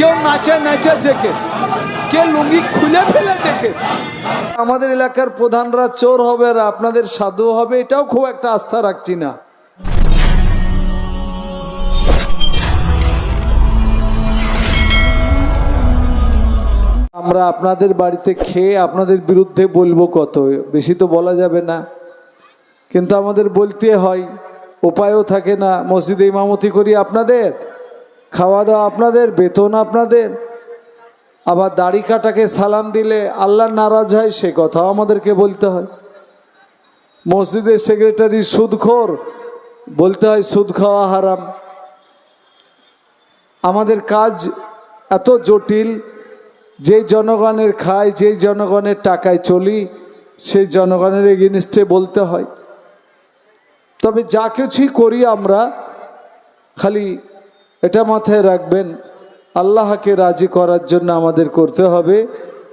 কেউ নাচে নাচে জেকে, কে লুঙ্গি খুলে ফেলে জেকে। আমাদের এলাকার প্রধানরা চোর হবে আর আপনাদের সাধু হবে, এটাও খুব একটা আস্থা রাখছি না। আমরা আপনাদের বাড়িতে খেয়ে আপনাদের বিরুদ্ধে বলবো কত, বেশি তো বলা যাবে না, কিন্তু আমাদের বলতে হয়, উপায়ও থাকে না। মসজিদে ইমামতি করি আপনাদের, খাওয়া দাওয়া আপনাদের, বেতন আপনাদের, আবার দাড়ি কাটাকে সালাম দিলে আল্লাহ নারাজ হয়, সে কথাও আমাদেরকে বলতে হয়। মসজিদের সেক্রেটারি সুদখোর, বলতে হয় সুদ খাওয়া হারাম। আমাদের কাজ এত জটিল, যেই জনগণের খায়, যেই জনগণের টাকায় চলি, সেই জনগণের এগেনস্টে বলতে হয়। তবে যা কিছুই করি আমরা, খালি এটা মাথায় রাখবেন, আল্লাহকে রাজি করার জন্য আমাদের করতে হবে।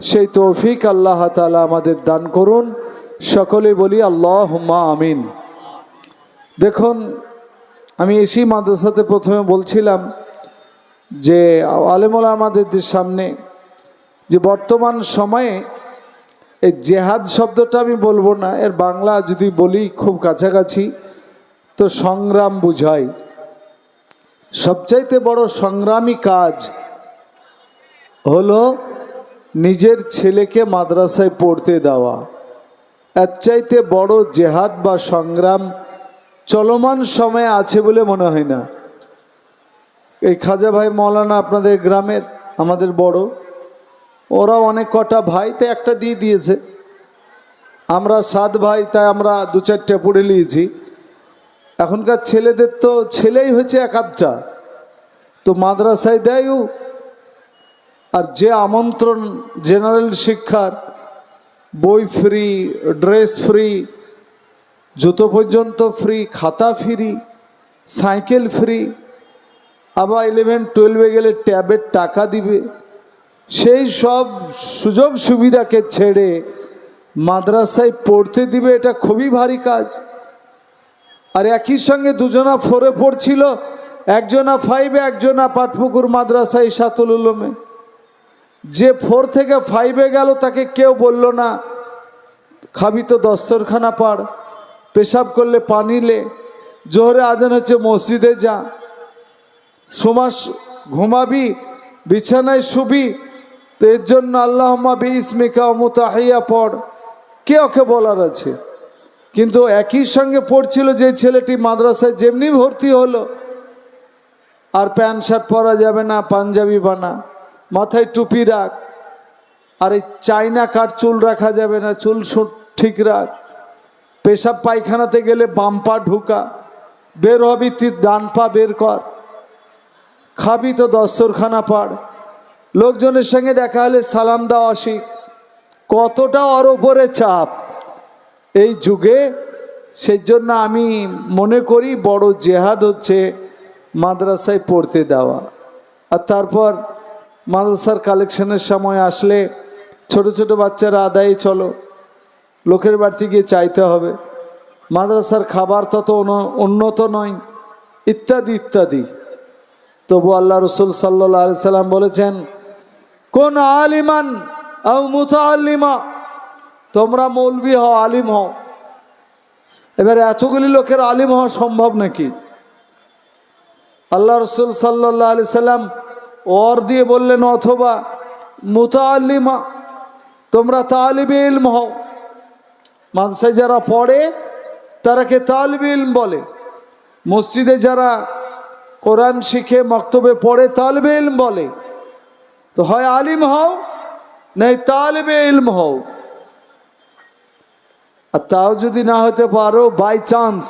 সেই তৌফিক আল্লাহ তাআলা আমাদের দান করুন। সকলে বলি আল্লাহুম্মা আমিন। দেখুন, আমি এসি মাদ্রাসাতে প্রথমে বলছিলাম যে আলেম ওলামাদের সামনে যে বর্তমান সময়ে এই জেহাদ শব্দটা আমি বলবো না, এর বাংলা যদি বলি খুব কাছাকাছি, তো সংগ্রাম বুঝায়। সবচাইতে বড় সংগ্রামী কাজ হলো নিজের ছেলেকে মাদ্রাসায় পড়তে দেওয়া। এর চাইতে বড় জেহাদ বা সংগ্রাম চলমান সময়ে আছে বলে মনে হয় না। এই খাজা ভাই মৌলানা আপনাদের গ্রামের, আমাদের বড়, ওরা অনেক কটা ভাই, তাই একটা দিয়ে দিয়েছে। আমরা 7 ভাই, তাই আমরা 2-4টে পড়ে নিয়েছি। এখনকার ছেলেদের তো ছেলেই হয়েছে 1-8টা, তো মাদ্রাসায় দেয়ও। আর যে আমন্ত্রণ জেনারেল শিক্ষার, বই ফ্রি, ড্রেস ফ্রি, জুতো পর্যন্ত ফ্রি, খাতা ফ্রি, সাইকেল ফ্রি, আবার 11-12 গেলে ট্যাবের টাকা দিবে, সেই সব সুযোগ সুবিধাকে ছেড়ে মাদ্রাসায় পড়তে দিবে, এটা খুবই ভারী কাজ। আর একই সঙ্গে দুজনা 4-এ পড়ছিল, একজনা 5-এ, একজনা পাটপুকুর মাদ্রাসায় শাতুল উলুমে। যে 4 থেকে 5-এ গেল তাকে কেউ বলল না খাবি তো দস্তরখানা পাড়, পেশাব করলে পানি লে, জোহরে আজান হচ্ছে মসজিদে যা, সমাস ঘুমাবি, বিছানায় শুবি, তো এর জন্য আল্লাহুম্মা বিইসমিকা মুতাহিয়া পড়, কে ওকে বলার আছে? কিন্তু একই সঙ্গে পড়ছিল যে ছেলেটি, মাদ্রাসায় যেমনি ভর্তি হলো, আর প্যান্ট শার্ট পরা যাবে না, পাঞ্জাবি বানা, মাথায় টুপি রাখ, আর এই চাইনা কাট চুল রাখা যাবে না, চুল ঠিক রাখ, পেশাব পায়খানাতে গেলে বাম পা ঢুকা, বের হবি ডান পা বের কর, খাবি তো দস্তরখানা পাড়, লোকজনের সঙ্গে দেখা হলে সালাম দেওয়া শিখ। কতটা ওর ওপরে চাপ এই যুগে। সেই জন্য আমি মনে করি বড় জেহাদ হচ্ছে মাদ্রাসায় পড়তে দেওয়া। আর তারপর মাদ্রাসার কালেকশনের সময় আসলে ছোট ছোট বাচ্চারা আদায়ে চলো, লোকের বাড়িতে গিয়ে চাইতে হবে, মাদ্রাসার খাবার তত উন্নত নয়, ইত্যাদি ইত্যাদি। তবু আল্লাহ রসুল সাল্লাল্লাহু আলাইহি সাল্লাম বলেছেন, কোন আলিমান আও মুতাআল্লিমা, তোমরা মৌলবি হও, আলিম হও। এবারে এতগুলি লোকের আলিম হওয়া সম্ভব নাকি? আল্লাহ রসুল সাল্লাল্লাহু আলাইহি সাল্লাম ওর দিয়ে বললেন, অথবা মুতাআল্লিমা, তোমরা তালিবে ইলম হও। মাদ্রাসায় যারা পড়ে তারাকে তালিবে ইলম বলে, মসজিদে যারা কোরআন শিখে মক্তবে পড়ে তালিবে ইলম বলে। তো হয় আলিম হও, নাই তালিবে ইলম হও। আর তাও যদি না হতে পারো বাই চান্স,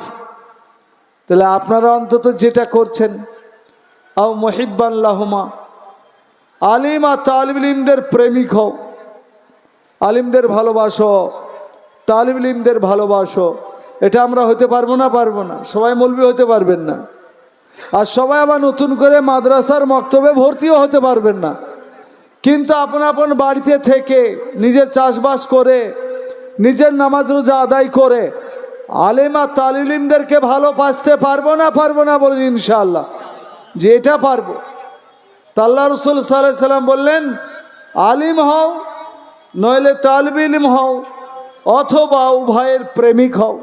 তাহলে আপনারা অন্তত যেটা করছেন, আও মুহিব্বান লাহুমা, আলিম আর তালিব ইলমদের প্রেমিক হও, আলিমদের ভালোবাসো, তালিব ইলমদের ভালোবাসো। এটা আমরা হতে পারবো না? পারবো না। সবাই মৌলবি হতে পারবেন না, আর সবাই আবার নতুন করে মাদ্রাসার মক্তবে ভর্তিও হতে পারবেন না। কিন্তু আপন আপন বাড়িতে থেকে নিজের চাষবাস করে, নিজের নামাজ রোজা আদায় করে আলেম আর তালিব ইলমদেরকে ভালোবাসতে পারবো না? পারবো না বলুন ইনশাআল্লাহ, যে এটা পারবো। তা আল্লাহ রসুল সাল্লাল্লাহু আলাইহি সাল্লাম বললেন, আলিম হও নইলে তালিবে ইলম হও, অথবা উভয়ের প্রেমিক হও।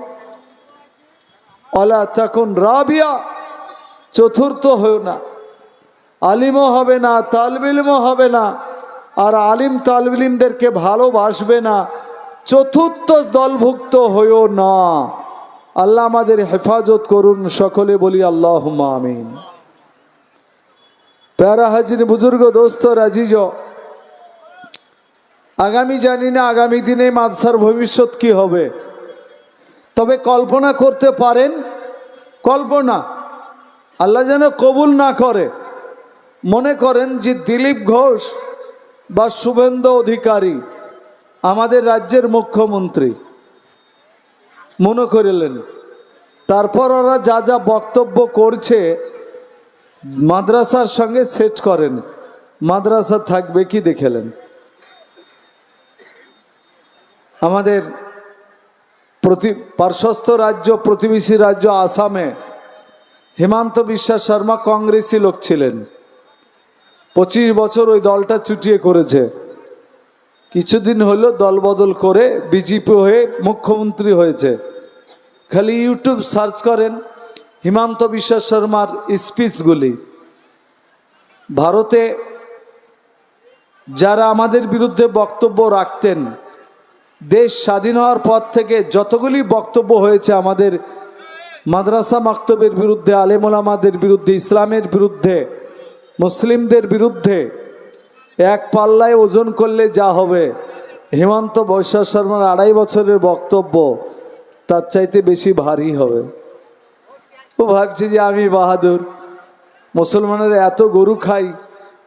অলা তাকুন রাবিয়া, চতুর্থ হও না। আলিমও হবে না, তালিবে ইলমও হবে না, আর আলিম তালিবে ইলমদেরকে ভালোবাসবে না, চতুর্থ দলভুক্ত হইও না। আল্লাহ আমাদের হেফাজত করুন, সকলে বলি আল্লাহুম্মা আমিন। প্যারা হাজির, বুজুর্গ, দোস্ত, আজিজ, আগামী জানি না আগামী দিনে মাদ্রাসার ভবিষ্যৎ কি হবে, তবে কল্পনা করতে পারেন, কল্পনা আল্লাহ যেন কবুল না করে। মনে করেন যে দিলীপ ঘোষ বা শুভেন্দু অধিকারী আমাদের রাজ্যের মুখ্যমন্ত্রী মনে করিলেন, তারপর ওরা যা যা বক্তব্য করছে মাদ্রাসার সঙ্গে সেট করেন, মাদ্রাসা থাকবে কি দেখেলেন? আমাদের পার্শ্বস্থ রাজ্য, প্রতিবেশী রাজ্য আসামে হিমন্ত বিশ্ব শর্মা কংগ্রেসি লোক ছিলেন, 25 বছর ওই দলটা চুটিয়ে করেছে। কিছুদিন হলো দল বদল করে বিজেপি হয়ে মুখ্যমন্ত্রী হয়েছে। খালি ইউটিউব সার্চ করেন হিমন্ত বিশ্ব শর্মার স্পিচগুলি। ভারতে যারা আমাদের বিরুদ্ধে বক্তব্য রাখতেন, দেশ স্বাধীন হওয়ার পর থেকে যতগুলি বক্তব্য হয়েছে আমাদের মাদ্রাসা মাক্তবের বিরুদ্ধে, আলেম ওলামাদের বিরুদ্ধে, ইসলামের বিরুদ্ধে, মুসলিমদের বিরুদ্ধে, এক পাল্লায় ওজন করলে যা হবে, হিমন্ত বিশ্ব শর্মার 2.5 বছরের বক্তব্য তার চাইতে বেশি ভারী হবে। ও ভাবছি যে আমি বাহাদুর, মুসলমানের এত গরু খাই,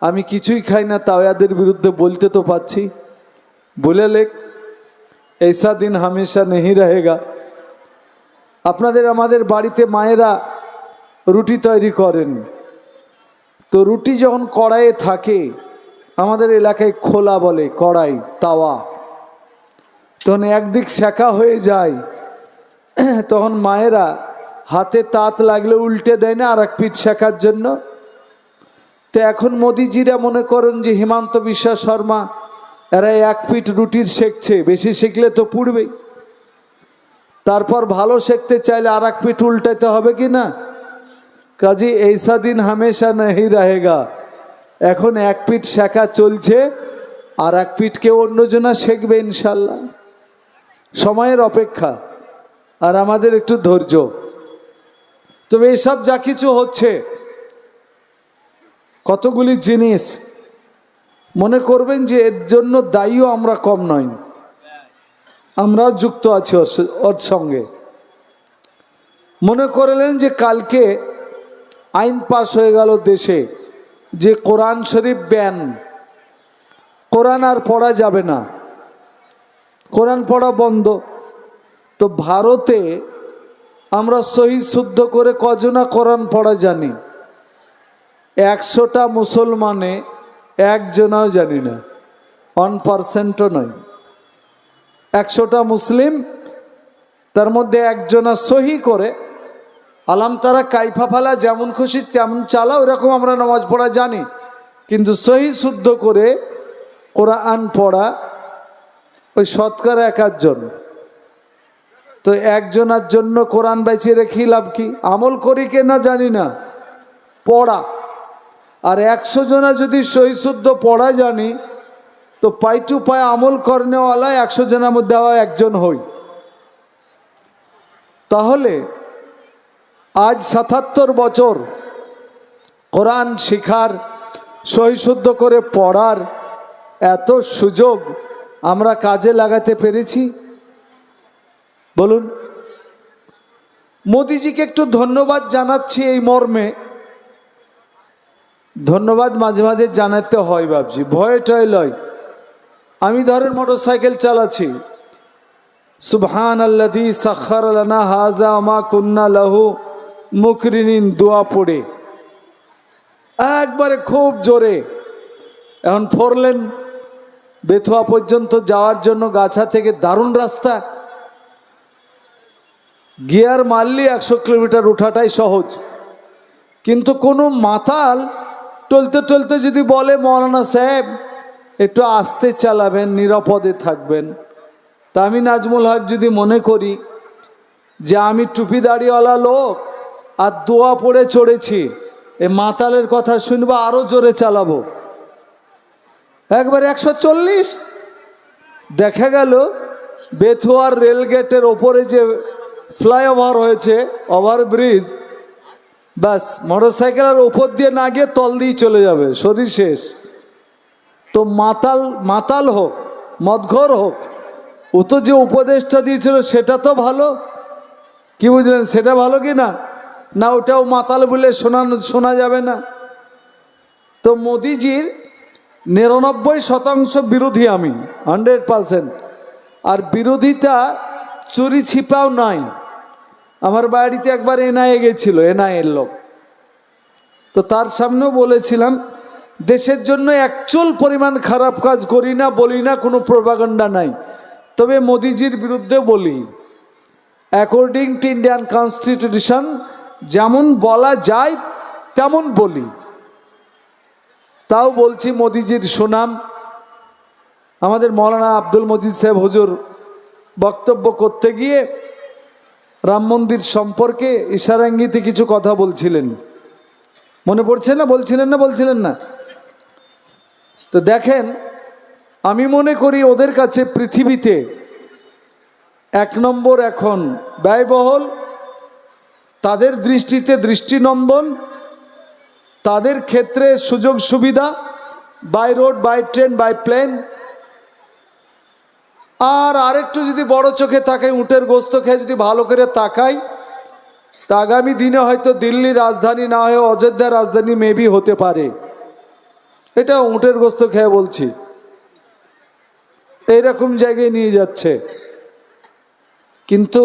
আমি কিছুই খাই না, তাও এদের বিরুদ্ধে বলতে তো পাচ্ছি। বলে লেখ, ऐसा दिन हमेशा नहीं रहेगा। আপনাদের আমাদের বাড়িতে মায়েরা রুটি তৈরি করেন, তো রুটি যখন কড়াইয়ে থাকে, আমাদের এলাকায় খোলা বলে, কড়াই, তাওয়া, তখন একদিক সেঁকা হয়ে যায়, তখন মায়েরা হাতে তাত লাগলে উল্টে দেয় না আর এক পিঠ সেঁকার জন্য। তো এখন মোদিজিরা মনে করেন যে হিমন্ত বিশ্ব শর্মা এরা এক পিঠ রুটির সেঁকছে, বেশি সেঁকলে তো পুড়বেই। তারপর ভালো সেঁকতে চাইলে আর এক পিঠ উল্টাতে হবে কি না? কাজী ऐसा दिन हमेशा नहीं रहेगा। এখন এক পিঠ সেঁকা চলছে, আর এক পিঠকে অন্যজনা সেঁকবে ইনশাল্লাহ। সময়ের অপেক্ষা, আর আমাদের একটু ধৈর্য। তবে এসব যা কিছু হচ্ছে, কতগুলি জিনিস মনে করবেন যে এর জন্য দায়ীও আমরা কম নই, আমরাও যুক্ত আছি ওর সঙ্গে। মনে করলেন যে কালকে আইন পাশ হয়ে গেল দেশে যে কোরআন শরীফ ব্যান, কোরআন আর পড়া যাবে না, কোরআন পড়া বন্ধ। তো ভারতে আমরা সহি শুদ্ধ করে কজনা কোরআন পড়া জানি? 100টা মুসলমানে একজনাও জানি না, 1%ও নয়। 100টা মুসলিম, তার মধ্যে একজনা সহি করে আলাম তারা কাইফা ফালা যেমন খুশি তেমন চালাও, এরকম আমরা নামাজ পড়া জানি, কিন্তু সহি শুদ্ধ করে কোরআন পড়া ওই শতকরা 1 জন। তো একজনের জন্য কোরআন বেঁচে রেখে লাভ কি? আমল করি কে না জানি না, পড়া। আর 100 জনা যদি সহি শুদ্ধ পড়া জানি, তো পাই টু পাই আমল করনেওয়ালা 100 জনের মধ্যে একজন হই। তাহলে আজ 77 বছর কোরআন শিখার, সহি শুদ্ধ করে পড়ার এত সুযোগ আমরা কাজে লাগাতে পেরেছি? বলুন। মোদিজিকে একটু ধন্যবাদ জানাচ্ছি এই মর্মে, ধন্যবাদ মাঝে মাঝে জানাতে হয় ভাবছি, ভয়ে টয় লয়। আমি ধরেন মোটরসাইকেল চালাচ্ছি, সুবহানাল্লাযী সাখখার লানা হাযা মা কুন্না লাহু মুকরিনিন দোয়া পড়ে একবারে খুব জোরে। এখন 4 লেন বেথুয়া পর্যন্ত যাওয়ার জন্য গাছা থেকে দারুণ রাস্তা, গিয়ার মারলি 100 কিলোমিটার উঠাটাই সহজ। কিন্তু কোনো মাতাল টলতে টলতে যদি বলে মৌলানা সাহেব একটু আস্তে চালাবেন, নিরাপদে থাকবেন, তা আমি নাজমুল হক যদি মনে করি যে আমি টুপি দাড়িওয়ালা লোক আর দোয়া পড়ে চড়েছি, এ মাতালের কথা শুনবো, আরও জোরে চালাবো, একবার 140। দেখা গেল বেথুয়ার রেলগেটের ওপরে যে ফ্লাইওভার হয়েছে, ওভারব্রিজ, ব্যাস মোটরসাইকেলের ওপর দিয়ে না গিয়ে তল দিয়ে চলে যাবে, শরীর শেষ। তো মাতাল হোক, মদঘর হোক, ও তো যে উপদেশটা দিয়েছিল সেটা তো ভালো, কি বুঝলেন? সেটা ভালো কি না? না ওটাও মাতাল বলে শোনা যাবে না? তো মোদিজির 99% বিরোধী আমি, 100%। আর বিরোধিতা চুরি ছিপাও নাই। আমার বাড়িতে একবার এনআইএ গেছিল, এনআইএর লোক, তো তার সামনেও বলেছিলাম দেশের জন্য একচুল পরিমাণ খারাপ কাজ করি না, বলি না, কোনো প্রোপাগান্ডা নাই, তবে মোদিজির বিরুদ্ধে বলি অ্যাকর্ডিং টু ইন্ডিয়ান কনস্টিটিউশন যেমন বলা যায় তেমন বলি। তাও বলছি মোদিজির সুনাম। আমাদের মৌলানা আব্দুল মজিদ সাহেব হুজুর বক্তব্য করতে গিয়ে রাম মন্দির সম্পর্কে ইশারাঙ্গিতে কিছু কথা বলছিলেন, মনে পড়ছে না? বলছিলেন না? তো দেখেন, আমি মনে করি ওদের কাছে পৃথিবীতে 1 নম্বর এখন ব্যয়বহুল, তাদের দৃষ্টিতে দৃষ্টিনন্দন, তাদের ক্ষেত্রে সুযোগ সুবিধা, by road, by train, by plane. আর আরেকটু যদি বড় চোখে তাকাই, উটের গোস্ত খেয়ে যদি ভালো করে তাকাই, তা আগামী দিনে হয়তো দিল্লি রাজধানী না হয়ে অযোধ্যা রাজধানী মেবি হতে পারে। এটা উটের গোস্ত খেয়ে বলছি, এইরকম জায়গায় নিয়ে যাচ্ছে। কিন্তু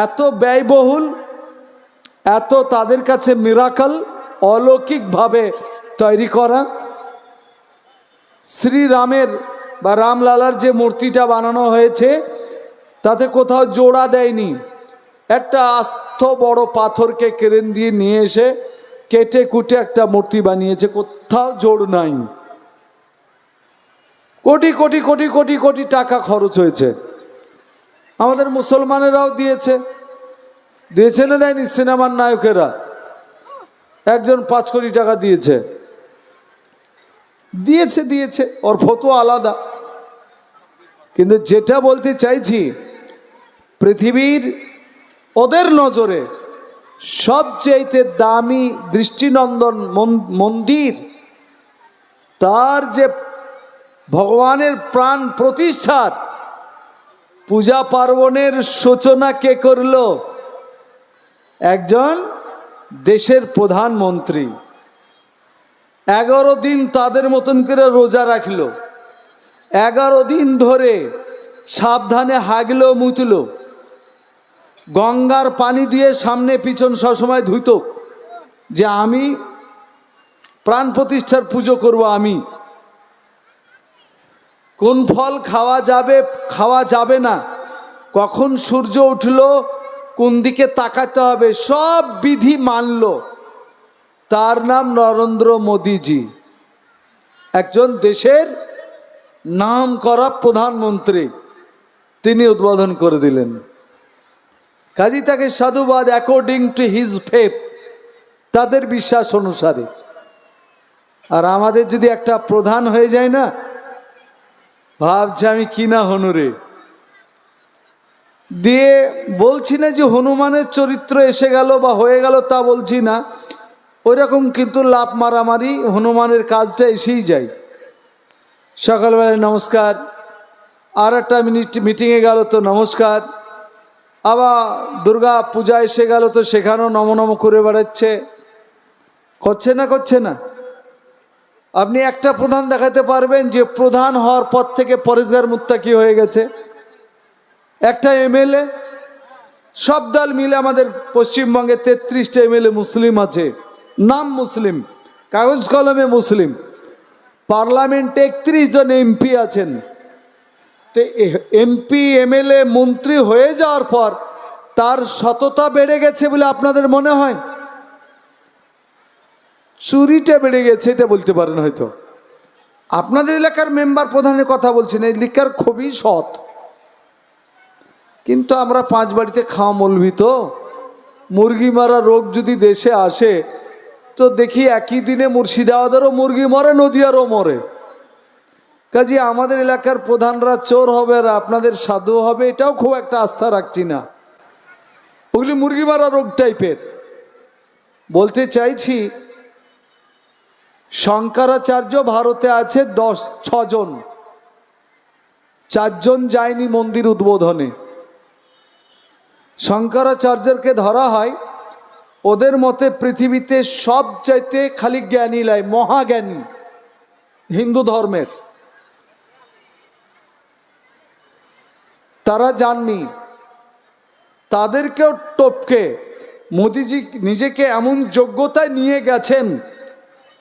এত ব্যয়বহুল, এত তাদের কাছে মিরাকল, অলৌকিকভাবে তৈরি করা। শ্রীরামের বা রামলালার যে মূর্তিটা বানানো হয়েছে তাতে কোথাও জোড়া দেয়নি, একটা আস্ত বড় পাথরকে ক্রেন দিয়ে নিয়ে এসে কেটে কুটে একটা মূর্তি বানিয়েছে, কোথাও জোড় নাই। কোটি কোটি কোটি কোটি কোটি টাকা খরচ হয়েছে। আমাদের মুসলমানেরাও দিয়েছে না দেয়নি? সিনেমার নায়কেরা একজন 5 কোটি টাকা দিয়েছে, ওর ফটো আলাদা। কিন্তু যেটা বলতে চাইছি, পৃথিবীর ওদের নজরে সবচেয়ে দামি দৃষ্টিনন্দন মন্দির, তার যে ভগবানের প্রাণ প্রতিষ্ঠার পূজা পার্বণের সূচনা কে করলো? একজন দেশের প্রধানমন্ত্রী। 11 দিন তাদের মতন করে রোজা রাখলো, 11 দিন ধরে সাবধানে হাগলো মুতলো, গঙ্গার পানি দিয়ে সামনে পিছন সবসময় ধুইত যে আমি প্রাণ প্রতিষ্ঠার পুজো করব। আমি কোন ফল খাওয়া যাবে না, কখন সূর্য উঠলো, কোন দিকে তাকাতে হবে, সব বিধি মানল। তার নাম নরেন্দ্র মোদিজি, একজন দেশের নাম করা প্রধানমন্ত্রী। তিনি উদ্বোধন করে দিলেন। কাজী তাকে সাধুবাদ, অ্যাকর্ডিং টু হিজ ফেথ, তাদের বিশ্বাস অনুসারে। আর আমাদের যদি একটা প্রধান হয়ে যায় না, ভাবছে আমি কি না হনুরে দিয়ে। বলছি না যে হনুমানের চরিত্র এসে গেল বা হয়ে গেল, তা বলছি না, ওই রকম কিন্তু লাভ মারামারি হনুমানের কাজটা এসেই যায়। সকালবেলায় নমস্কার, আর একটা মিটিংয়ে গেল তো নমস্কার, আবার দুর্গা পূজা এসে গেল তো সেখানেও নম করে বেড়াচ্ছে। করছে না? আপনি একটা প্রধান দেখাতে পারবেন যে প্রধান হওয়ার পর থেকে পরেশগার মুত্তাকি হয়ে গেছে? একটা এমএলএ, সব দল মিলে আমাদের পশ্চিমবঙ্গে 33টা এমএলএ মুসলিম আছে, নাম মুসলিম, কাগজ কলমে মুসলিম। পার্লামেন্টে 31 জন এমপি আছেন। তো এমপি এমএলএ মন্ত্রী হয়ে যাওয়ার পর তার সততা বেড়ে গেছে বলে আপনাদের মনে হয়? চুরিটা বেড়ে গেছে এটা বলতে পারেন হয়তো। আপনাদের এলাকার মেম্বার প্রধানের কথা বলছেন, এই এলাকার খুবই সৎ, কিন্তু আমরা পাঁচ বাড়িতে খাওয়া মলবি, তো মুরগি মারা রোগ যদি দেশে আসে তো দেখি একই দিনে মুর্শিদাবাদেরও মুরগি মরে, নদিয়ারও মরে। কাজে আমাদের এলাকার প্রধানরা চোর হবে আর আপনাদের সাধু হবে, এটাও খুব একটা আস্থা রাখছি না। ওগুলি মুরগি মারা রোগ টাইপের। বলতে চাইছি, শঙ্করাচার্য ভারতে আছে 6 জন, 4 জন যায়নি মন্দির উদ্বোধনে। শঙ্করাচার্যকে ধরা হয়, ওদের মতে পৃথিবীতে সবচাইতে খালি জ্ঞানী লাই, মহাজ্ঞানী হিন্দু ধর্মের। তারা যাননি, তাদেরকেও টপকে মোদিজি নিজেকে এমন যোগ্যতায় নিয়ে গেছেন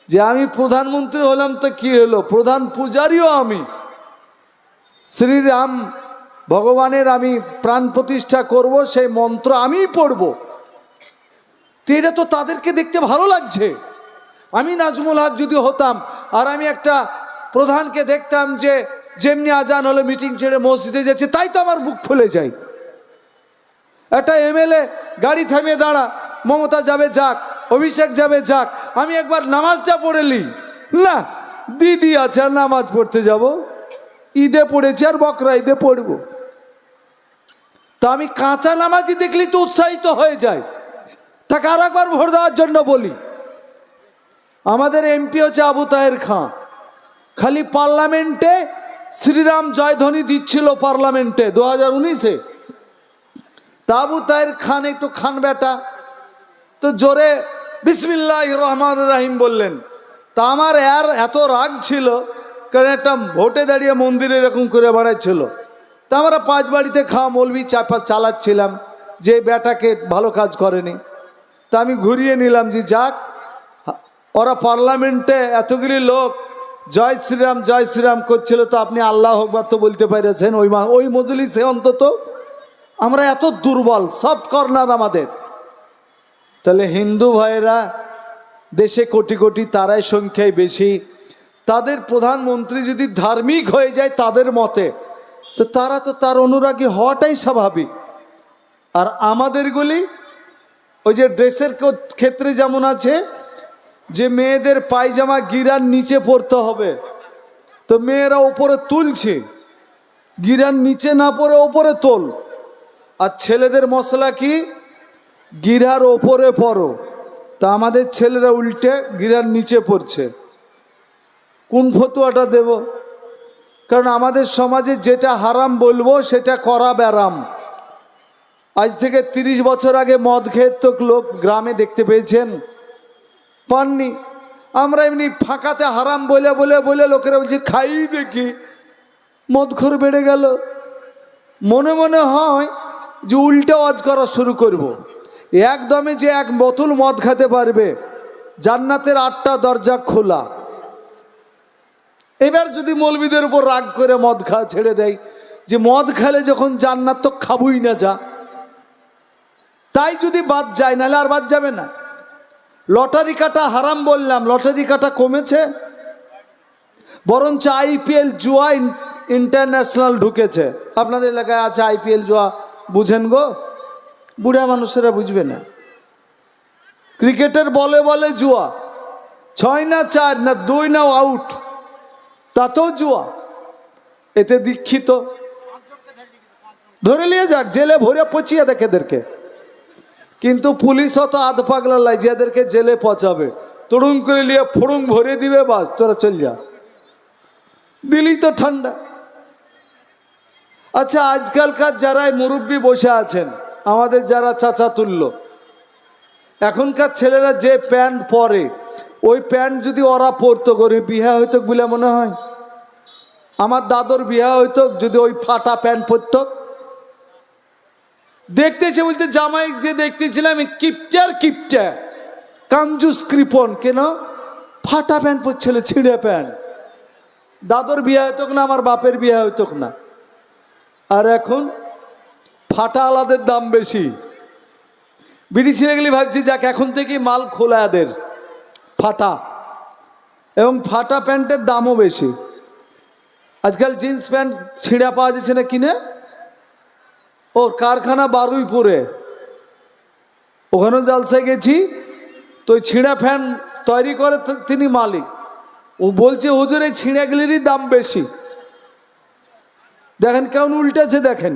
যে আমি প্রধানমন্ত্রী হলাম তো কি হলো, প্রধান পূজারীও আমি, শ্রীরাম ভগবানের আমি প্রাণ প্রতিষ্ঠা করব, সেই মন্ত্র আমিই পড়ব। তো এটা তো তাদেরকে দেখতে ভালো লাগছে। আমি নাজমুল হক যদি হতাম আর আমি একটা প্রধানকে দেখতাম যে যেমনি আজান হলে মিটিং ছেড়ে মসজিদে যাচ্ছে, তাই তো আমার বুক ফুলে যায়। একটা এমএলএ গাড়ি থামিয়ে দাঁড়া, মমতা যাবে যাক, অভিষেক যাবে যাক, আমি একবার নামাজটা পড়ে নি না, দিদি আছে আর নামাজ পড়তে যাব, ঈদে পড়েছি আর বকরা ঈদে পড়ব। তা আমি কাঁচা নামাজি দেখলি তো উৎসাহিত হয়ে যায়, তাকে আর একবার ভোট দেওয়ার জন্য বলি। আমাদের এমপি হচ্ছে আবু তাহের খাঁ, খালি পার্লামেন্টে শ্রীরাম জয়ধ্বনি দিচ্ছিল পার্লামেন্টে 2019-এ। তা আবু তাহের খান একটু খান বেটা, তো জোরে বিসমিল্লাহির রহমানির রহিম বললেন। তা আমার এত রাগ ছিল, কারণ একটা ভোটে দাঁড়িয়ে মন্দিরে এরকম করে বেড়াচ্ছিল। তা আমরা 5 বাড়িতে খাওয়া মৌলবি চালাচ্ছিলাম যে বেটাকে ভালো কাজ করেনি। তা আমি ঘুরিয়ে নিলাম যে যাক, ওরা পার্লামেন্টে এতগুলি লোক জয় শ্রীরাম করছিল, তো আপনি আল্লাহ আকবার তো বলতে পেরেছেন ওই মজলিসে অন্তত। আমরা এত দুর্বল, সফট কর্নার আমাদের। তাহলে হিন্দু ভাইয়েরা দেশে কোটি কোটি, তারাই সংখ্যায় বেশি, তাদের প্রধানমন্ত্রী যদি ধার্মিক হয়ে যায় তাদের মতে, তো তারা তো তার অনুরাগী হওয়াটাই স্বাভাবিক। আর আমাদেরগুলি ওই যে ড্রেসের ক্ষেত্রে যেমন আছে যে মেয়েদের পায়জামা গিরার নিচে পরতে হবে, তো মেয়েরা ওপরে তুলছে, গিরার নিচে না পরে ওপরে তোল। আর ছেলেদের মশলা কি, গিরার ওপরে পরো। তা আমাদের ছেলেরা উল্টে গিরার নিচে পড়ছে। কোন ফতুয়াটা দেব? কারণ আমাদের সমাজে যেটা হারাম বলবো সেটা করা ব্যারাম। আজ থেকে 30 বছর আগে মদ খেয়ে তো লোক গ্রামে দেখতে পেয়েছেন? পাননি। আমরা এমনি ফাঁকাতে হারাম বলে বলে বলে লোকেরা বলছে খাই দেখি, মদখোর বেড়ে গেল। মনে মনে হয় যে উল্টা ওয়াজ করা শুরু করব। একদমে যে 1 বোতল মদ খেতে পারবে, জান্নাতের 8টা দরজা খোলা। এবার যদি মৌলবীদের উপর রাগ করে মদ খাওয়া ছেড়ে দেয়, যে মদ খেলে যখন জান্নাত তো খাবই না যা, তাই যদি বাদ যায়, নাহলে আর বাদ যাবে না। লটারি কাটা হারাম বললাম, লটারি কাটা কমেছে, বরঞ্চ আইপিএল জুয়া ইন্টারন্যাশনাল ঢুকেছে। আপনাদের এলাকায় আছে আইপিএল জুয়া, বুঝেন গো? বুড়া মানুষেরা বুঝবে না। ক্রিকেটের বলে বলে জুয়া, 6 না 4 না 2 না আউট, তাতেও জুয়া। এতে দীক্ষিত ধরে নিয়ে যাক, জেলে ভরে পচিয়ে দেখে এদেরকে। কিন্তু পুলিশ অত আধ পাগলা লাই যে এদেরকে জেলে পচাবে, তড়ুং করে নিয়ে ফড়ুং ভরে দিবে, বাস তোরা চল যা, দিলি তো ঠান্ডা। আচ্ছা, আজকালকার যারা মুরব্বী বসে আছেন, আমাদের যারা চাচা তুল্য, এখনকার ছেলেরা যে প্যান্ট পরে, ওই প্যান্ট যদি ওরা পরতো, করে বিয়ে হইতো বলে মনে হয়? আমার দাদর বিয়ে হইতো যদি ওই ফাটা প্যান্ট পরতো। দেখতেছে বলতে জামাই দিয়ে দেখতেছিলাম কিপটা কাঞ্জুস কৃপন, কেন ফাটা প্যান্ট পরছিল, ছিঁড়ে প্যান্ট। দাদর বিয়ে হইতো না, আমার বাপের বিয়ে হইতো না। আর এখন ফাটা আলাদের দাম বেশি। বিড়ি ছিঁড়ে গেলে ভাবছি যাক এখন থেকে মাল খোলা এদের, ফাটা, এবং ফাটা প্যান্টের দামও বেশি। আজকাল জিন্স প্যান্ট ছিঁড়া পাওয়া যাচ্ছে না কিনে, ওর কারখানা বারুইপুরে, ওখানেও জালসায় গেছি, তো ওই ছিঁড়া প্যান্ট তৈরি করে তিনি মালিক। ও বলছে হুজুর এই ছিঁড়াগুলিরই দাম বেশি। দেখেন কেমন উল্টেছে। দেখেন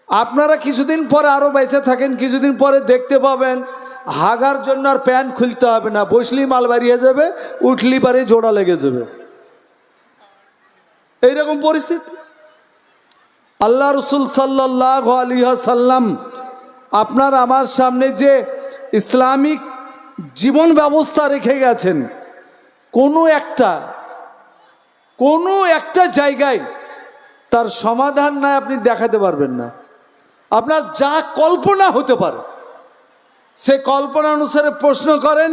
আপনারা কিছুদিন পরে আরও বেঁচে থাকেন, কিছুদিন পরে দেখতে পাবেন হাগার জন্য আর প্যান্ট খুলতে হবে না, বসলি মাল বাড়িয়ে যাবে, উঠলি পারে জোড়া লেগে যাবে, এইরকম পরিস্থিতি। আল্লাহ রসুল সাল্লাল্লাহু আলাইহি সাল্লাম আপনার আমার সামনে যে ইসলামিক জীবন ব্যবস্থা রেখে গেছেন, কোনো একটা জায়গায় তার সমাধান নাই আপনি দেখাতে পারবেন না। আপনার যা কল্পনা হতে পারে সে কল্পনা অনুসারে প্রশ্ন করেন,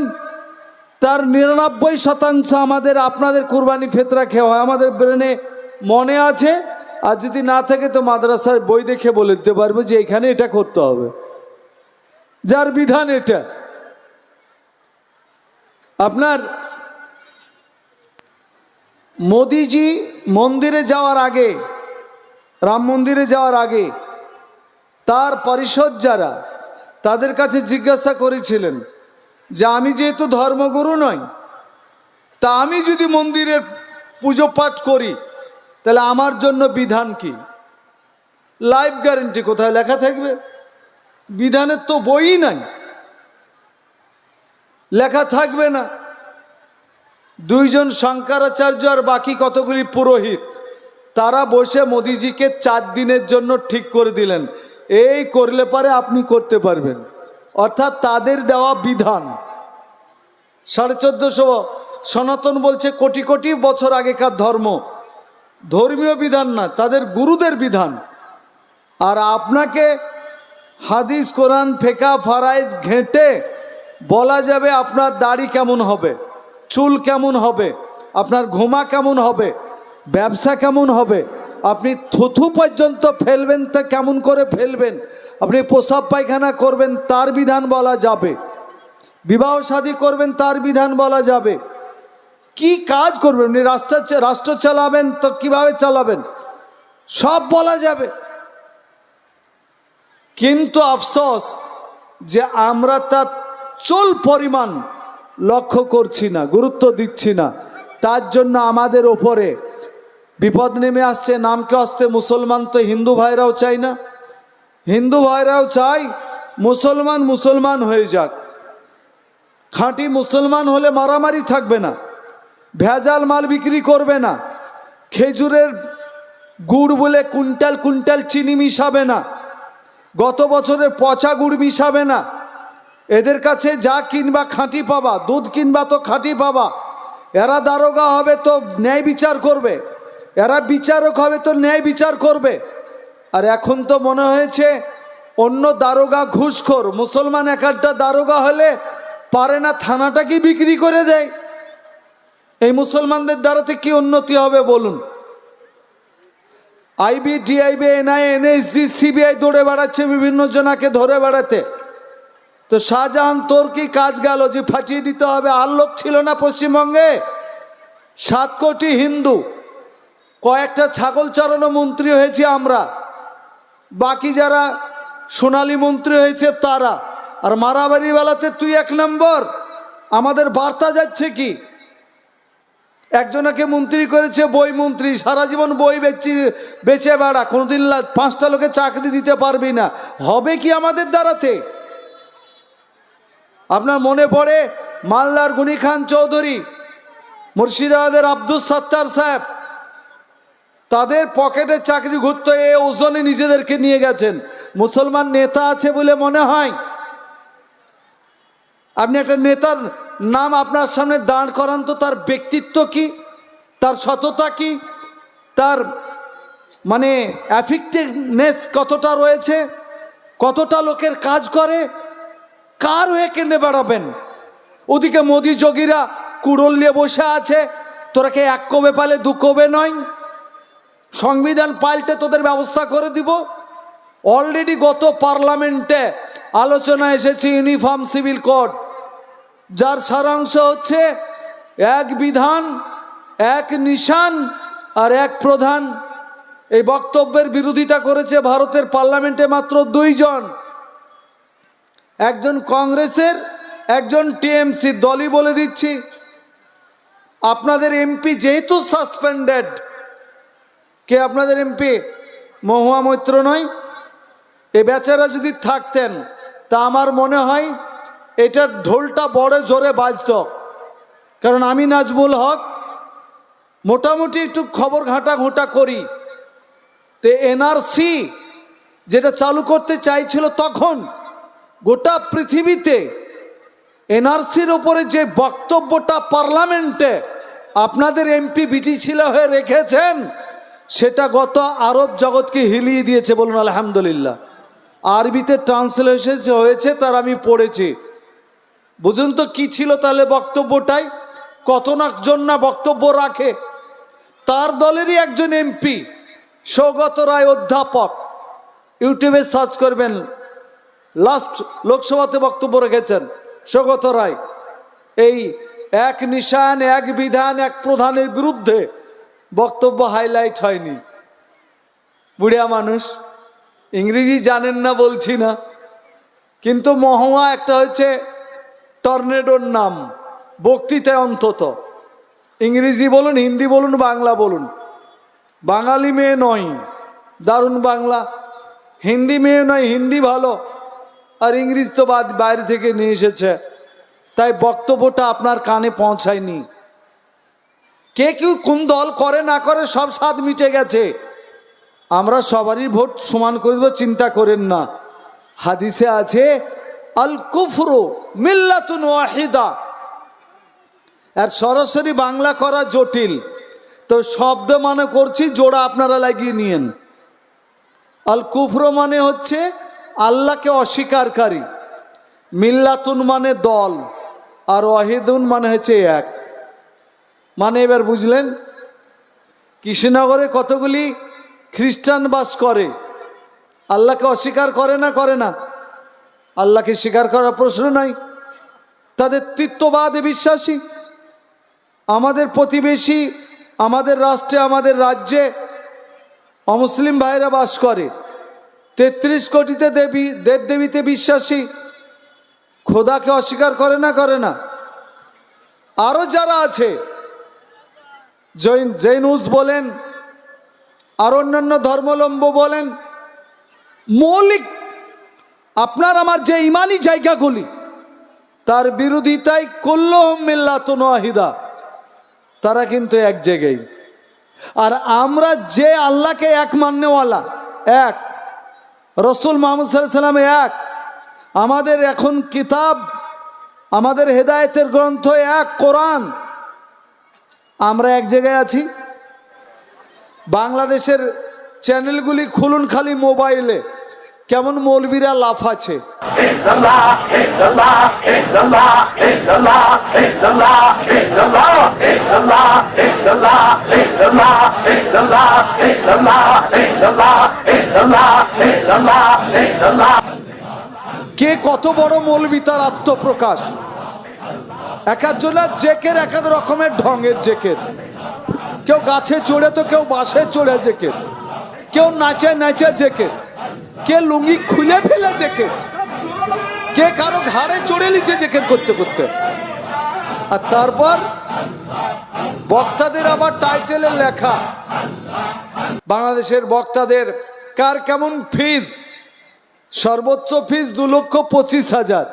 তার 99% আমাদের আপনাদের কুরবানি ফিতরা খেয়ে হয়, আমাদের ব্রেনে মনে আছে। আর যদি না থাকে তো মাদ্রাসার বই দেখে বলে দিতে পারবো যে এখানে এটা করতে হবে, যার বিধান এটা। আপনার মোদিজি মন্দিরে যাওয়ার আগে, রাম মন্দিরে যাওয়ার আগে তার পরিষদ যারা, তাদের কাছে জিজ্ঞাসা করেছিলেন যে আমি যেহেতু ধর্মগুরু নই, তা আমি যদি মন্দিরের পুজো পাঠ করি তাহলে আমার জন্য বিধান কি? লাইফ গ্যারেন্টি কোথায় লেখা থাকবে? বিধানের তো বইই নাই, লেখা থাকবে না। দুইজন শঙ্করাচার্য আর বাকি কতগুলি পুরোহিত, তারা বসে মোদিজিকে 4 দিনের জন্য ঠিক করে দিলেন, এই করলে পারে আপনি করতে পারবেন। অর্থাৎ তাদের দেওয়া বিধান 1450, সনাতন বলছে কোটি কোটি বছর আগেকার ধর্ম, ধর্মীয় বিধান না, তাদের গুরুদের বিধান। আর আপনাকে হাদিস কোরআন ফেকা ফারাইজ ঘেঁটে বলা যাবে আপনার দাড়ি কেমন হবে, চুল কেমন হবে, আপনার ঘুমা কেমন হবে, ব্যবসা কেমন হবে, আপনি থুথু পর্যন্ত ফেলবেন তা কেমন করে ফেলবেন, আপনি প্রসাব পায়খানা করবেন তার বিধান বলা যাবে, বিবাহ শাদী করবেন তার বিধান বলা যাবে, কি কাজ করবেন, আপনি রাষ্ট্র চালাবেন তো কিভাবে চালাবেন, সব বলা যাবে। কিন্তু আফসোস যে আমরা তার চুল পরিমাণ লক্ষ্য করছি না, গুরুত্ব দিচ্ছি না। তার জন্য আমাদের ওপরে বিপদ নেমে আসছে। নামকে আসতে মুসলমান তো হিন্দু ভাইরাও চাই না, হিন্দু ভাইরাও চাই মুসলমান হয়ে যাক। খাঁটি মুসলমান হলে মারামারি থাকবে না, ভেজাল মাল বিক্রি করবে না, খেজুরের গুড় বলে কুইন্টাল কুইন্টাল চিনি মিশাবে না, গত বছরের পচা গুড় মিশাবে না। এদের কাছে যা কিনবা খাঁটি পাবা, দুধ কিনবা তো খাঁটি পাবা। এরা দারোগা হবে তো ন্যায় বিচার করবে, এরা বিচারক হবে তো ন্যায় বিচার করবে। আর এখন তো মনে হয়েছে অন্য দারোগা ঘুষখোর, মুসলমান এক একটা দারোগা হলে পারে না থানাটাকে বিক্রি করে দেয়। এই মুসলমানদের দ্বারাতে কি উন্নতি হবে বলুন? IB, DIB, NIA, NSG, CBI দৌড়ে বেড়াচ্ছে বিভিন্ন জনাকে ধরে বেড়াতে। তো শাহজাহান তোর কি কাজ গেল যে ফাটিয়ে দিতে হবে? আর লোক ছিল না পশ্চিমবঙ্গে? 7 কোটি হিন্দু, কয়েকটা ছাগল চড়ানো মন্ত্রী হয়েছে আমরা, বাকি যারা সোনালী মন্ত্রী হয়েছে তারা। আর মারামারি বেলাতে তুই 1 নম্বর। আমাদের বার্তা যাচ্ছে কি? একজনকে মন্ত্রী করেছে বই মন্ত্রী, সারা জীবন বই বেচে বেড়া, কোনোদিন 5টা লোকে চাকরি দিতে পারবি না। হবে কি আমাদের দ্বারাতে? আপনার মনে পড়ে মালদার গুনি খান চৌধুরী, মুর্শিদাবাদের আব্দুল সত্তার সাহেব, তাদের পকেটে চাকরি ঘুরতো, এ ওজনে নিজেদেরকে নিয়ে গেছেন। মুসলমান নেতা আছে বলে মনে হয়? আপনি একটা নেতার নাম আপনার সামনে দাঁড় করান তো, তার ব্যক্তিত্ব কি, তার সততা কি, তার মানে অ্যাফেক্টিভনেস কতটা রয়েছে, কতটা লোকের কাজ করে, কার হয়ে কেঁদে বেড়াবেন? ওদিকে মোদি যোগীরা কুড়োল নিয়ে বসে আছে, তোরা কে 1 কবে পালে 2 কবে নয়, সংবিধান পাল্টে তোদের ব্যবস্থা করে দিব। অলরেডি গত পার্লামেন্টে আলোচনা এসেছে ইউনিফর্ম সিভিল কোড, যার সারাংশ হচ্ছে এক বিধান, এক নিশান আর এক প্রধান। এই বক্তব্যের বিরোধিতা করেছে ভারতের পার্লামেন্টে মাত্র 2 জন, একজন কংগ্রেসের, একজন টিএমসি। দলই বলে দিচ্ছি, আপনাদের এমপি যেহেতু সাসপেন্ডেড, কে আপনাদের এমপি? মহুয়া মৈত্র নয়? এ বেচারা যদি থাকতেন তা আমার মনে হয় এটার ঢোলটা বড় জোরে বাজত। কারণ আমি নাজমুল হক মোটামুটি একটু খবর ঘাঁটা করি। তো এনআরসি যেটা চালু করতে চাইছিল তখন গোটা পৃথিবীতে এনআরসির ওপরে যে বক্তব্যটা পার্লামেন্টে আপনাদের এমপি বিটি ছিল হয়ে রেখেছেন, সেটা গত আরব জগৎকে হিলিয়ে দিয়েছে। বলুন আলহামদুলিল্লাহ। আরবিতে ট্রান্সলেশন হয়েছে, তার আমি পড়েছি। বুঝুন তো কি ছিল তাহলে বক্তব্যটাই, কত না জন না বক্তব্য রাখে। তার দলেরই একজন এমপি সৌগত রায় অধ্যাপক, ইউটিউবে সার্চ করবেন, লাস্ট লোকসভাতে বক্তব্য রেখেছেন সৌগত রায়। এই এক নিশান, এক বিধান, এক প্রধানের বিরুদ্ধে বক্তব্য হাইলাইট হয়নি। বুড়িয়া মানুষ, ইংরেজি জানেন না বলছি না, কিন্তু মহুয়া একটা হচ্ছে টর্নেডোর নাম বক্তৃতায়, অন্তত ইংরেজি বলুন, হিন্দি বলুন, বাংলা বলুন। বাঙালি মেয়ে নয়, দারুণ বাংলা। হিন্দি মেয়ে নয়, হিন্দি ভালো, আর ইংরেজ তো বাইরে থেকে নিয়ে এসেছে, তাই বক্তব্যটা আপনার কানে পৌঁছায়নি। কে কেউ কোন দল করে না করে সব স্বাদ মিটে গেছে। আমরা সবারই ভোট সমান করে দেবো, চিন্তা করেন না। হাদিসে আছে আল কুফরু মিল্লাতুন ওয়াহিদা। আর সরাসরি বাংলা করা জটিল, তো শব্দ মানে করছি, জোড়া আপনারা লাগিয়ে নিয়েন। আল কুফর মানে হচ্ছে আল্লাহকে অস্বীকারী, মিল্লাতুন মানে দল, আর ওয়াহিদুন মানে হচ্ছে এক। মানে এবার বুঝলেন? কৃষ্ণনগরে কতগুলি খ্রিস্টান বাস করে, আল্লাহকে অস্বীকার করে না? করে না। আল্লাহকে স্বীকার করার প্রশ্ন নাই, তাদের তৃত্ববাদে বিশ্বাসী। আমাদের প্রতিবেশী, আমাদের রাষ্ট্রে, আমাদের রাজ্যে অমুসলিম ভাইরা বাস করে, 33 কোটিতে দেবদেবীতে বিশ্বাসী, খোদাকে অস্বীকার করে না? করে না। আরও যারা আছে, জৈনুস বলেন, আর অন্যান্য ধর্মাবলম্বী বলেন, মৌলিক আপনার আমার যে ইমানি জায়গাগুলি, তার বিরোধিতায় কুল্লুহুম মিল্লাতুন ওয়াহিদা, তারা কিন্তু এক জায়গায়। আর আমরা যে আল্লাহকে এক মাননেওয়ালা, এক রসুল মুহাম্মদ সাল্লাল্লাহু আলাইহি ওয়াসাল্লাম এক, আমাদের এখন কিতাব, আমাদের হেদায়েতের গ্রন্থ এক, কোরআন, আমরা এক জায়গায় আছি। বাংলাদেশের চ্যানেলগুলি খুলুন খালি মোবাইলে, কেমন মৌলবীরা লাফাচ্ছে। কে কত বড় মৌলবী তার আত্মপ্রকাশ। এক একজনের জেকের এক এক রকমের ঢঙের জেকের, কেউ গাছে চড়ে তো কেউ বাসে চড়ে জেকের, কেউ নাচে নাচে জেকের, কে লুঙ্গি খুলে ফেলে জেকের, কে কারো ঘাড়ে চড়ে নিচে জেকের করতে করতে। আর তারপর বক্তাদের আবার টাইটেলে লেখা, বাংলাদেশের বক্তাদের কার কেমন ফিজ, সর্বোচ্চ ফিজ 2,25,000,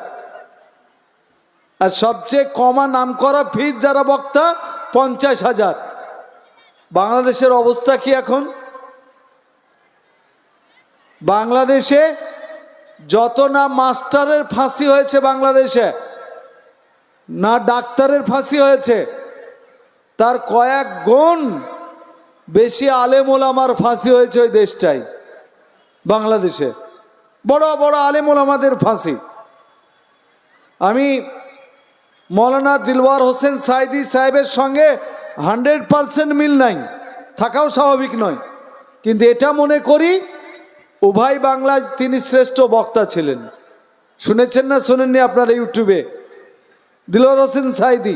আর সবচেয়ে কমা নাম করা ফিজ যারা বক্তা 50,000। বাংলাদেশের অবস্থা কি এখন? বাংলাদেশে যত না মাস্টারের ফাঁসি হয়েছে বাংলাদেশে, না ডাক্তারের ফাঁসি হয়েছে, তার কয়েক গুণ বেশি আলেম ওলামার ফাঁসি হয়েছে ওই দেশটাই, বাংলাদেশে। বড় বড় আলেম ওলামাদের ফাঁসি। আমি মৌলানা দিলওয়ার হোসেন সাইদি সাহেবের সঙ্গে 100% মিল নাই, থাকাও স্বাভাবিক নয়, কিন্তু এটা মনে করি উভয় বাংলায় তিনি শ্রেষ্ঠ বক্তা ছিলেন। শুনেছেন না শোনেননি আপনারা ইউটিউবে? দিলওয়ার হোসেন সাইদি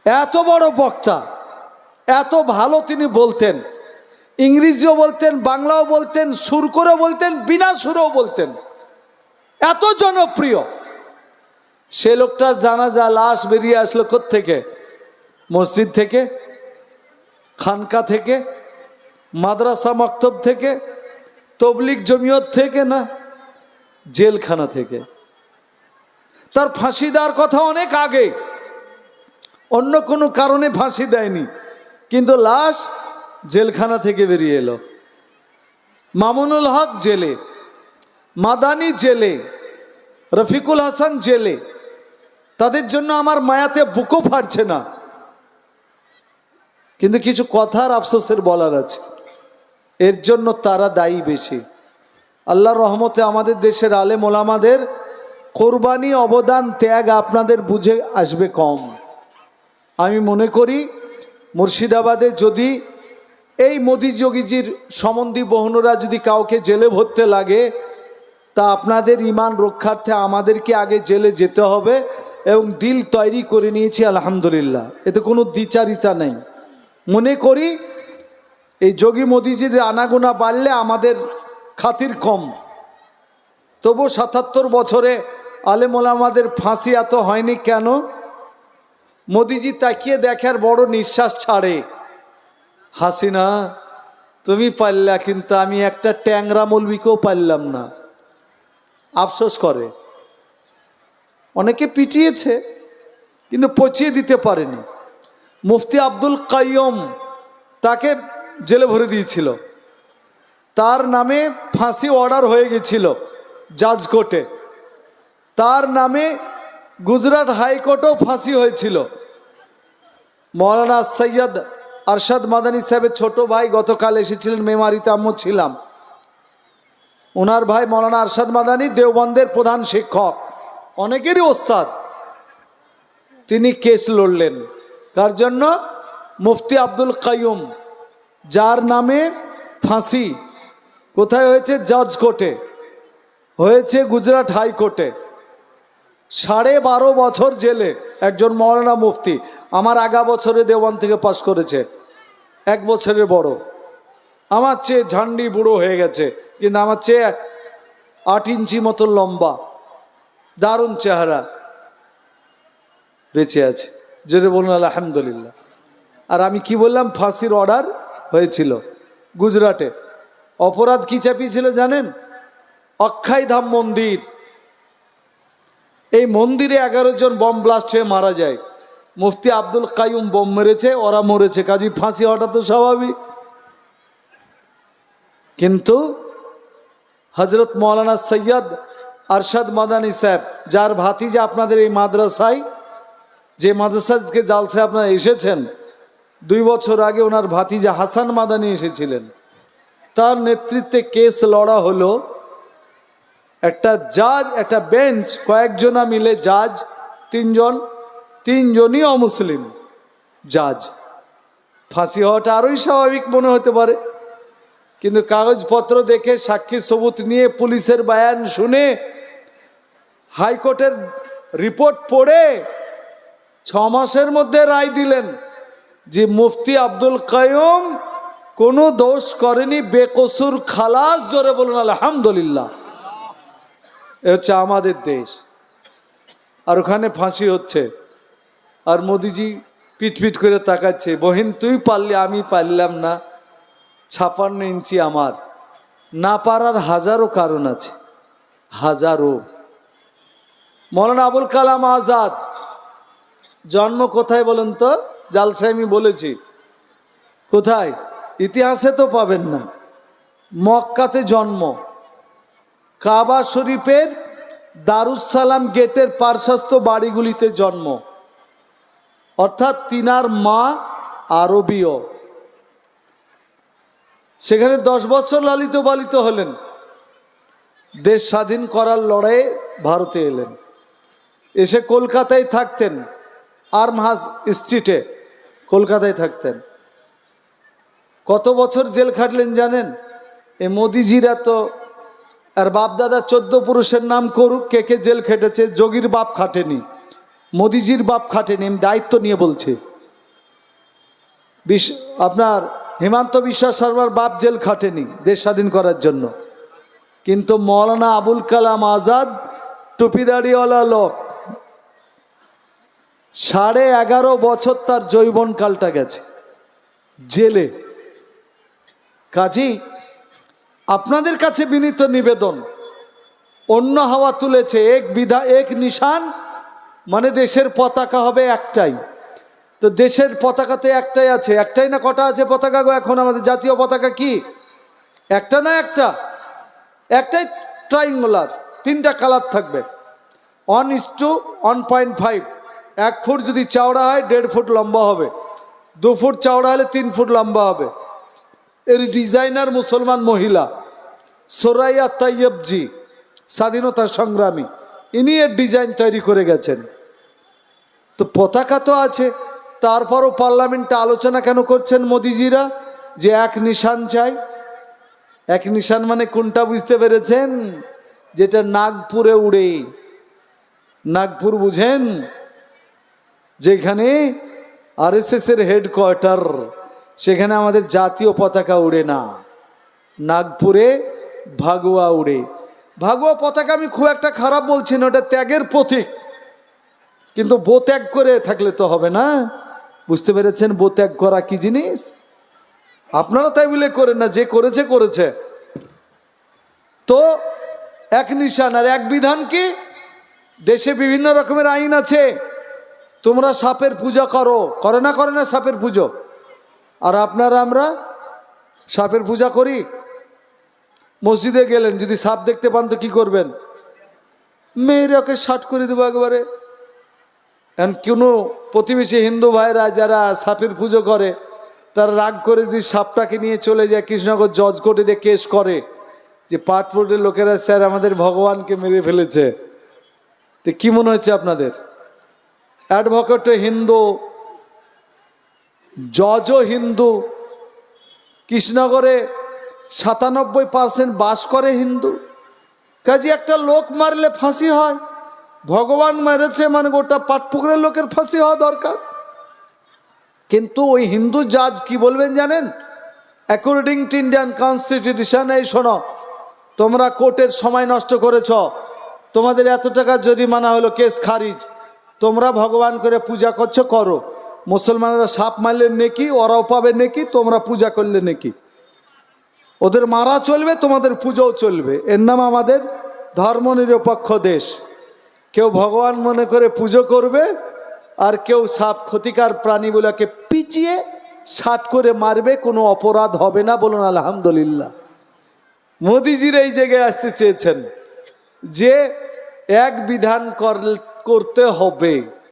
এত বড় বক্তা, এত ভালো তিনি বলতেন, ইংরেজিও বলতেন, বাংলাও বলতেন, সুর করে বলতেন, বিনা সুরেও বলতেন, এত জনপ্রিয়। সে লোকটার জানাজা লাশ বেরিয়ে আসলো কোত্থেকে? মসজিদ থেকে, খানকা থেকে, মাদ্রাসা মক্তব থেকে, তবলিগ জমিয়ত থেকে, না জেলখানা থেকে। তার ফাঁসি দেওয়ার কথা অনেক আগে, অন্য কোনো কারণে ফাঁসি দেয়নি, কিন্তু লাশ জেলখানা থেকে বেরিয়ে এলো। মামুনুল হক জেলে, মাদানি জেলে, রফিকুল হাসান জেলে। তাদের জন্য আমার মায়াতে বুকও ফাটছে না, কিন্তু কিছু কথার আফসোসের বলার আছে। এর জন্য তারা দায়ী বেশি। আল্লাহর রহমতে আমাদের দেশের আলেম ওলামাদের কোরবানি, অবদান, ত্যাগ আপনাদের বুঝে আসবে কম। আমি মনে করি মুর্শিদাবাদে যদি এই মোদি যোগীজির সম্বন্ধী বহনরা যদি কাউকে জেলে ভরতে লাগে, তা আপনাদের ইমান রক্ষার্থে আমাদেরকে আগে জেলে যেতে হবে, এবং দিল তৈরি করে নিয়েছি আলহামদুলিল্লাহ, এতে কোনো দ্বিচারিতা নেই। মনে করি এই যোগী মোদিজির আনাগোনা বাড়লে আমাদের খাতির কম। তবু ৭৭ বছরে আলেম ওলামাদের ফাঁসি এত হয়নি কেন? মোদিজি তাকিয়ে দেখার বড় নিঃশ্বাস ছাড়ে, হাসিনা তুমি পারলা, কিন্তু আমি একটা ট্যাংরা মৌলবীকেও পারলাম না। আফসোস করে। অনেকে পিটিয়েছে কিন্তু পচিয়ে দিতে পারেনি। মুফতি আব্দুল কাইয়ুম, তাকে জেলে ভরে দিয়েছিল, তার নামে ফাঁসি অর্ডার হয়ে গেছিল জাজ কোর্টে, তার নামে গুজরাট হাইকোর্টেও ফাঁসি হয়েছিল। মৌলানা সৈয়দ আরশাদ মাদানী সাহেবের ছোট ভাই গতকাল এসেছিলেন মেমারিতে, আম্মু ছিলাম। ওনার ভাই মৌলানা আরশাদ মাদানী দেওবন্দের প্রধান শিক্ষক, অনেকেরই ওস্তাদ। তিনি কেস লড়লেন কার জন্য? মুফতি আব্দুল কাইয়ুম, যার নামে ফাঁসি কোথায় হয়েছে? জজ কোর্টে হয়েছে, গুজরাট হাইকোর্টে। 12.5 বছর জেলে একজন মৌলানা মুফতি। আমার আগা বছরে দেওয়ান থেকে পাশ করেছে, 1 বছরের বড়। আমার চেয়ে ঝান্ডি বুড়ো হয়ে গেছে, কিন্তু আমার চেয়ে 8 ইঞ্চি মতো লম্বা, দারুণ চেহারা, বেঁচে আছে। জোরে বলুন আলহামদুলিল্লাহ। আর আমি কি বললাম? ফাঁসির অর্ডার হয়েছিল গুজরাটে। অপরাধ কি চাপিয়েছিল জানেন? অক্ষয়ধাম মন্দির, এই মন্দিরে 11 জন বম ব্লাস্ট হয়ে মারা যায়। মুফতি আব্দুল কাইয়ুম বম মেরেছে, ওরা মরেছে, কাজী ফাঁসি হওয়াটা তো স্বাভাবিক। কিন্তু হজরত মৌলানা সৈয়দ আরশাদ মাদানী সাহেব, যার ভাতিজা আপনাদের এই মাদ্রাসায়, যে মাদ্রাসাকে জালসায় আপনারা এসেছেন, 2 বছর আগে ওনার ভাতিজা হাসান মাদানী এসেছিলেন, তার নেতৃত্বে কেস লড়া হলো। একটা জাজ, একটা বেঞ্চ, কয়েকজনা মিলে জাজ, 3 জন, 3 জনই অমুসলিম জাজ। ফাঁসি হওয়াটা আরোই স্বাভাবিক মনে হতে পারে, কিন্তু কাগজপত্র দেখে, সাক্ষী সবুত নিয়ে, পুলিশের বয়ান শুনে, হাইকোর্টের রিপোর্ট পড়ে 6 মাসের মধ্যে রায় দিলেন যে মুফতি আব্দুল কাইয়ুম কোনো দোষ করেনি, বেকসুর খালাস। জোরে বলুন আলহামদুলিল্লাহ। এ হচ্ছে আমাদের দেশ। আর ওখানে ফাঁসি হচ্ছে, আর মোদিজি পিট করে তাকাচ্ছে, বহিন তুই পারলি, আমি পারলাম না। 56 ইঞ্চি আমার। না পারার হাজারো কারণ আছে, হাজারো। মৌলানা আবুল কালাম আজাদ জন্ম কোথায় বলুন তো? জালসায় আমি বলেছি কোথায়, ইতিহাসে তো পাবেন না। মক্কাতে জন্ম, কাবা শরীফের দারুসালাম গেটের পার্শ্বস্থ বাড়িগুলিতে জন্ম, অর্থাৎ তিনার মা আরবীয়। সেখানে 10 বছর লালিত পালিত হলেন। দেশ স্বাধীন করার লড়াইয়ে ভারতে এলেন, এসে কলকাতায় থাকতেন, আর্মহাজ স্ট্রিটে কলকাতায় থাকতেন। কত বছর জেল খাটলেন জানেন? এ মোদিজিরা তো, আর বাপদাদা 14 পুরুষের নাম করুক, কে কে জেল খেটেছে। যোগীর বাপ খাটেনি, মোদিজির বাপ খাটেনি, আমি দায়িত্ব নিয়ে বলছি। আপনার হিমন্ত বিশ্ব শর্মার বাপ জেল খাটেনি দেশ স্বাধীন করার জন্য, কিন্তু মৌলানা আবুল কালাম আজাদ টুপিদাড়িওয়ালা লোক 11.5 বছর তার যৌবনকালটা গেছে জেলে। কাজী আপনাদের কাছে বিনীত নিবেদন, অন্য হাওয়া তুলেছে, এক নিশান মানে দেশের পতাকা হবে একটাই। তো দেশের পতাকা তো একটাই আছে, একটাই না কটা আছে পতাকা গো? এখন আমাদের জাতীয় পতাকা কি একটা না একটা? একটাই, ট্রাইঙ্গুলার, 3টা কালার থাকবে। 1:1.5, 1 ফুট যদি চওড়া হয় 1.5 ফুট লম্বা হবে, 2 ফুট চওড়া হলে 3 ফুট লম্বা হবে। এর ডিজাইনার মুসলমান মহিলা সোরাইয়া তাইয়বজি, স্বাধীনতা সংগ্রামী, ইনি এর ডিজাইন তৈরি করে গেছেন। তো পতাকা তো আছে, তারপরও পার্লামেন্টে আলোচনা কেন করছেন মোদিজিরা যে এক নিশান চাই? এক নিশান মানে কোনটা বুঝতে পেরেছেন? যেটা নাগপুরে উড়ে। নাগপুর বুঝেন? যেখানে আরএসএস এর হেডকোয়ার্টার, সেখানে আমাদের জাতীয় পতাকা উড়ে না, নাগপুরে ভাগুয়া উড়ে। ভাগুয়া পতাকা আমি খুব একটা খারাপ বলছি না, ওটা ত্যাগের প্রতীক, কিন্তু বো ত্যাগ করে থাকলে তো হবে না। বুঝতে পেরেছেন বো ত্যাগ করা কি জিনিস? আপনারা তাই বলে করেন না, যে করেছে করেছে। তো এক নিশান আর এক বিধান কি? দেশে বিভিন্ন রকমের আইন আছে। তোমরা সাপের পূজা করে না সাপের পুজো? আর আপনারা আমরা সাপের পূজা করি? মসজিদে গেলেন, যদি সাপ দেখতে পান তো কি করবেন? মেয়েরাকে শাট করে দেবো একবারে। এখন কোনো প্রতিবেশী হিন্দু ভাইরা যারা সাপের পুজো করে, তারা রাগ করে যদি সাপটাকে নিয়ে চলে যায় কৃষ্ণনগর জজ কোর্টে দিয়ে কেস করে যে পাটপুরের লোকেরা স্যার আমাদের ভগবানকে মেরে ফেলেছে, তো কি মনে হচ্ছে আপনাদের? অ্যাডভোকেটও হিন্দু, জজও হিন্দু, কৃষ্ণনগরে 97% বাস করে হিন্দু। কাজে একটা লোক মারলে ফাঁসি হয়, ভগবান মেরেছে মানে গোটা পাটপুকুরের লোকের ফাঁসি হওয়া দরকার। কিন্তু ওই হিন্দু জাজ কি বলবেন জানেন? অ্যাকর্ডিং টু ইন্ডিয়ান কনস্টিটিউশন, এই শোনো, তোমরা কোর্টের সময় নষ্ট করেছ, তোমাদের এত টাকা জরিমানা হলো, কেস খারিজ, তোমরা ভগবান করে পূজা করছো, করো। মুসলমানরা সাপ মারলে নেকি, ওরাও পাবে নেকি, তোমরা পূজা করলে নেকি। ওদের মারা চলবে, তোমাদের পুজোও চলবে। এর নাম আমাদের ধর্মনিরপেক্ষ দেশ। কেউ ভগবান মনে করে পুজো করবে, আর কেউ সাপ ক্ষতিকার প্রাণীগুলোকে পিচিয়ে শাট করে মারবে, কোনো অপরাধ হবে না। বলুন আলহামদুলিল্লাহ। মোদিজির এই জায়গায় আসতে চেয়েছেন যে এক বিধান করতে হবে।